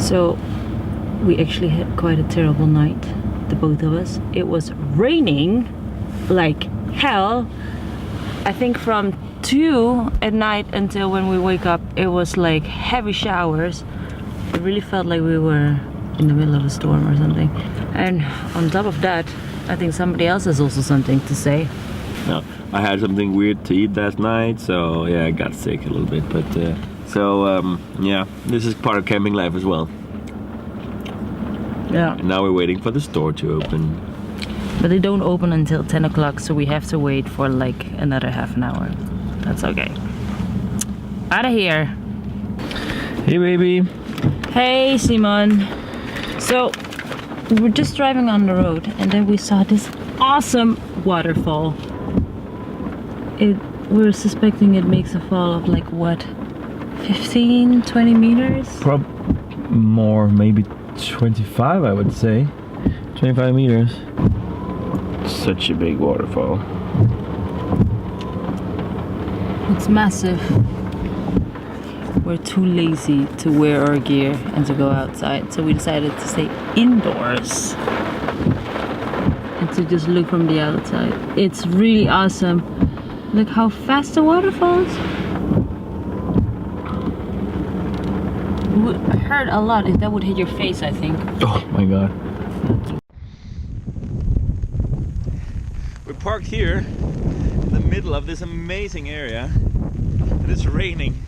So we actually had quite a terrible night, the both of us. It was raining like hell. I think from 2 at night until when we wake up, it was like heavy showers. It really felt like we were in the middle of a storm or something. And on top of that, I think somebody else has also something to say. No, I had something weird to eat last night, so yeah, I got sick a little bit. But yeah, this is part of camping life as well. Yeah. And now we're waiting for the store to open. But they don't open until 10 o'clock, so we have to wait for like another half an hour. That's okay. Out of here. Hey, baby. Hey, Simon. So we were just driving on the road, and then we saw this awesome waterfall. We're suspecting it makes a fall of like what, 15, 20 meters? More, maybe 25, I would say. 25 meters. Such a big waterfall. It's massive. We're too lazy to wear our gear and to go outside, so we decided to stay indoors and to just look from the outside. It's really awesome. Look how fast the water falls. It would hurt a lot if that would hit your face, I think. Oh my god. We're parked here in the middle of this amazing area, and it's raining.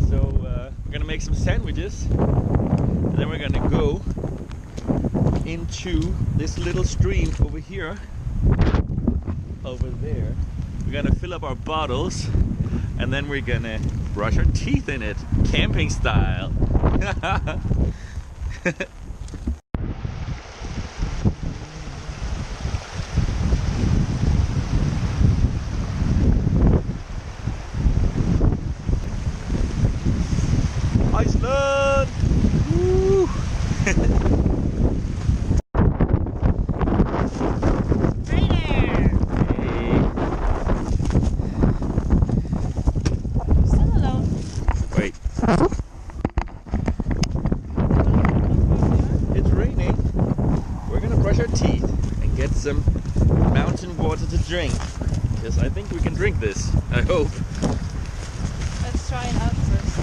So we're gonna make some sandwiches, and then we're gonna go into this little stream over here. Over there. We're gonna fill up our bottles, and then we're gonna brush our teeth in it, camping style. Iceland! Woo! It's raining. We're gonna brush our teeth and get some mountain water to drink. Yes, I think we can drink this. I hope. Let's try it out first.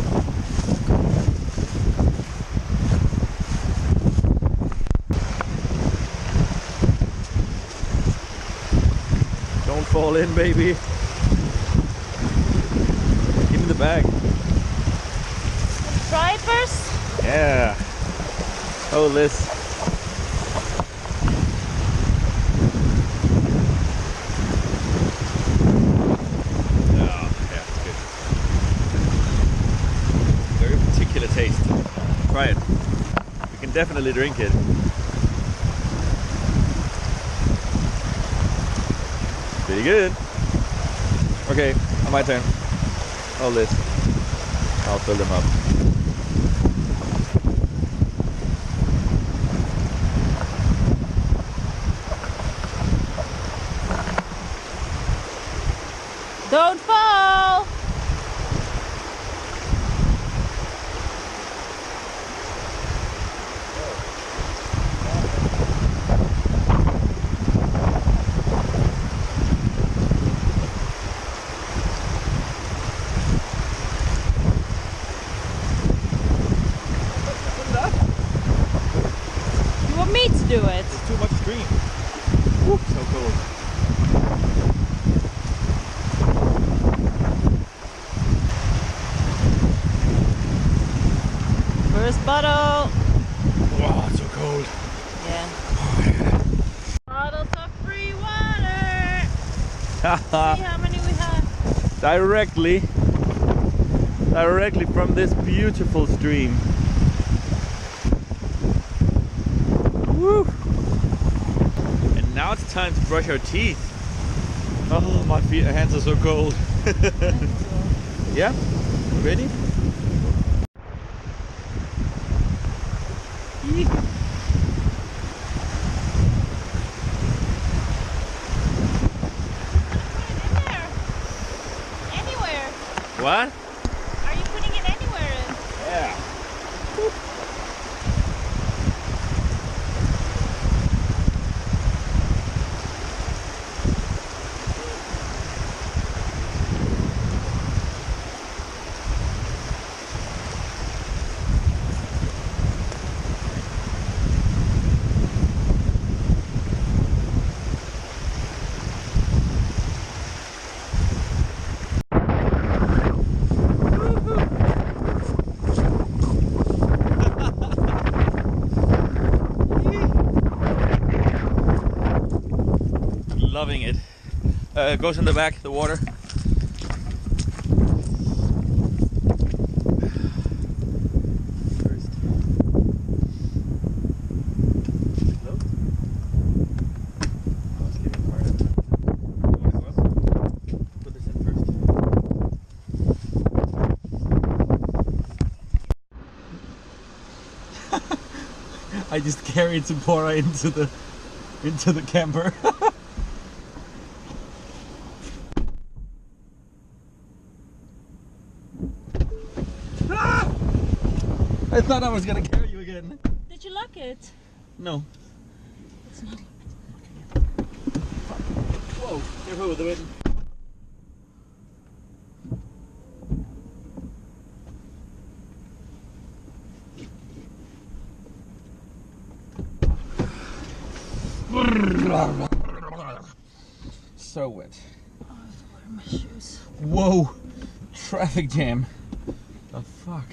Don't fall in, baby. Give me the bag. Try it first? Yeah. Hold this. Oh, yeah, it's good. Very particular taste. Try it. You can definitely drink it. Pretty good. Okay, on my turn. Hold this. I'll fill them up. Don't fall! You want me to do it? It's too much stream. Woo, so cold. First bottle. Wow, it's so cold. Yeah. Oh, yeah. Bottles of free water. See how many we have. Directly from this beautiful stream. Woo! And now it's time to brush our teeth. Oh, my hands are so cold. Yeah? Ready? What? Are you putting it anywhere? Yeah. loving it. Goes in the back, the water. First. Close. Oh, it's getting harder. You want to go up? Put this in first. I just carried Zipporah into the camper. I thought I was gonna carry you again. Did you lock it? No. It's not. Whoa, careful with the wind. So wet. Oh, I have to wear my shoes. Whoa, traffic jam. The fuck?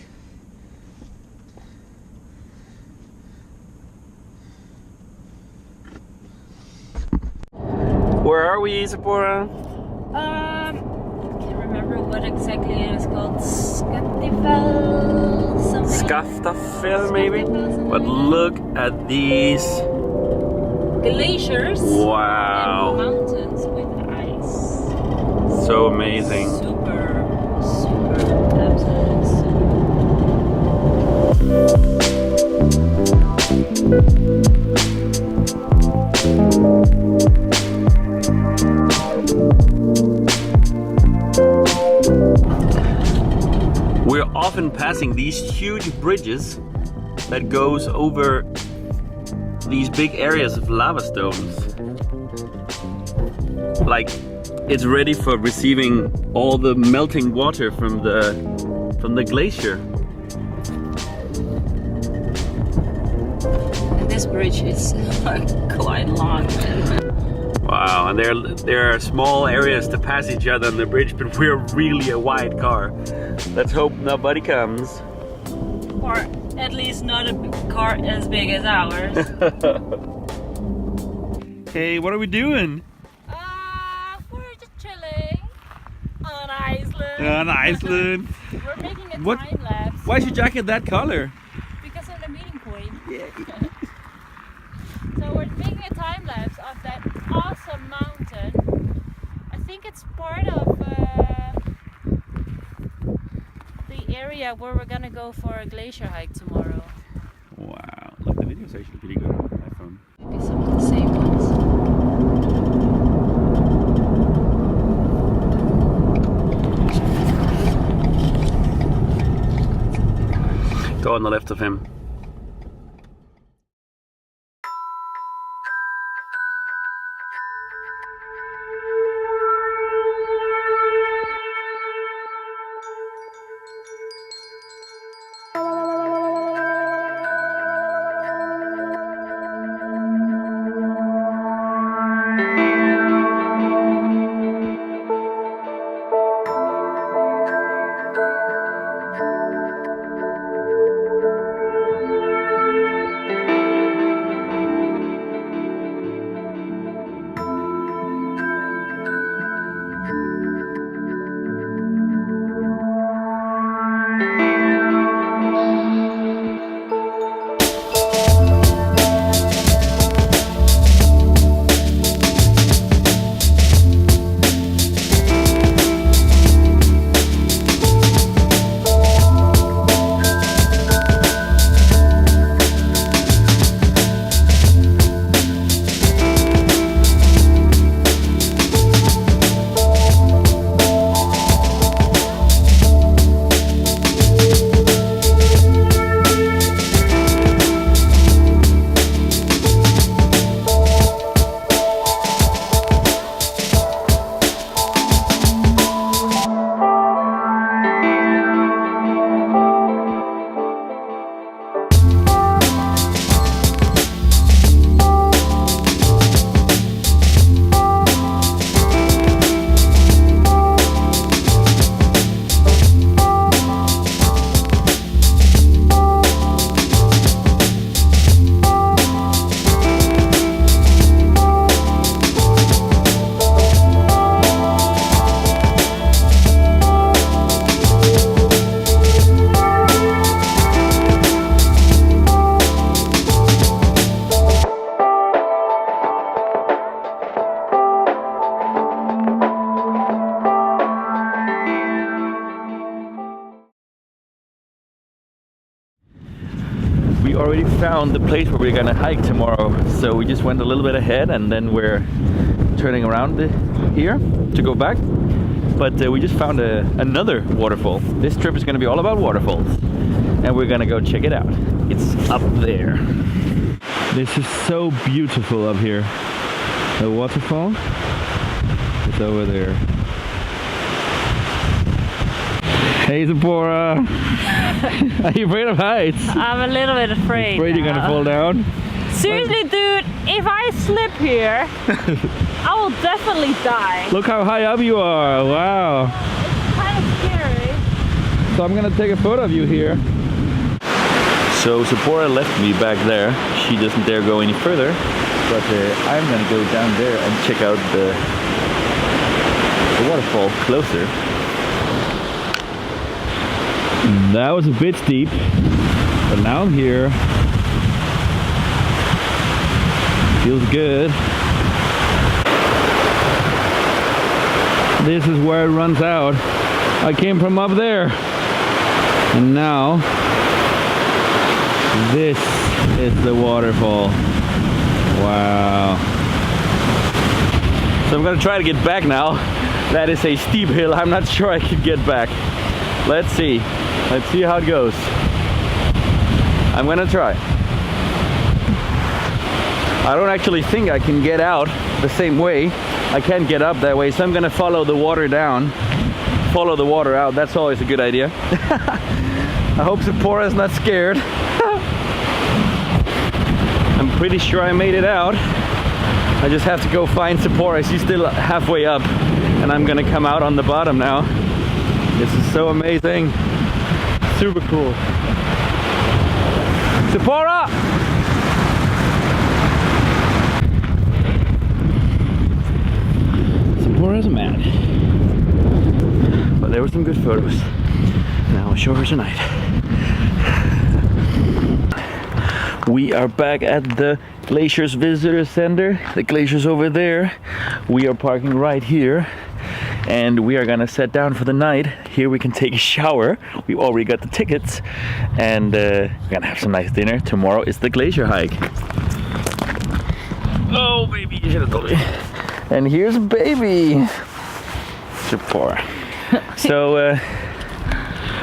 Where are we, Zipporah? I can't remember what exactly it is called. Skaftafell something. Skaftafell maybe? But look at these Glaciers. Wow. And mountains with ice. So amazing. Super, absolutely We're often passing these huge bridges that goes over these big areas of lava stones. Like it's ready for receiving all the melting water from the glacier. And this bridge is quite long. Wow, and there are small areas to pass each other on the bridge, but we're really a wide car. Let's hope nobody comes. Or at least not a car as big as ours. Hey, what are we doing? We're just chilling on Iceland. On Iceland. We're making a What? time lapse. Why is your jacket that color? Because of the meeting point. Yeah. So we're making a time lapse of that awesome mountain. I think it's part of the area where we're gonna go for a glacier hike tomorrow. Wow, look, the video is actually pretty good on my phone. Maybe some of the same ones. Go on the left of him. found the place where we're gonna hike tomorrow. So we just went a little bit ahead and then we're turning around here to go back. But we just found another waterfall. This trip is gonna be all about waterfalls. And we're gonna go check it out. It's up there. This is so beautiful up here. The waterfall is over there. Hey Zipporah! Are you afraid of heights? I'm a little bit afraid. Afraid you're gonna fall down? Seriously, dude, if I slip here, I will definitely die. Look how high up you are! Wow! It's kind of scary. So I'm gonna take a photo of you here. So Zipporah left me back there. She doesn't dare go any further. But I'm gonna go down there and check out the waterfall closer. That was a bit steep, but now I'm here. Feels good. This is where it runs out. I came from up there. And now, this is the waterfall. Wow. So I'm gonna try to get back now. That is a steep hill. I'm not sure I can get back. Let's see. Let's see how it goes. I'm gonna try. I don't actually think I can get out the same way. I can't get up that way, so I'm gonna follow the water down. Follow the water out. That's always a good idea. I hope Zipporah is not scared. I'm pretty sure I made it out. I just have to go find Zipporah. She's still halfway up, and I'm gonna come out on the bottom now. This is so amazing. Super cool. Zipporah! Zipporah's mad. But there were some good photos. Now I'll show her tonight. We are back at the Glaciers Visitor Center. The glacier's over there. We are parking right here. And we are gonna sit down for the night. Here we can take a shower. We already got the tickets. And we're gonna have some nice dinner. Tomorrow is the glacier hike. Oh, baby, you should have told me. And here's baby. Zipporah. So,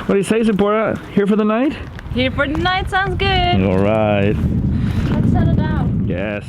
what do you say, Zipporah? Here for the night? Here for the night sounds good. All right. Let's settle down. Yes.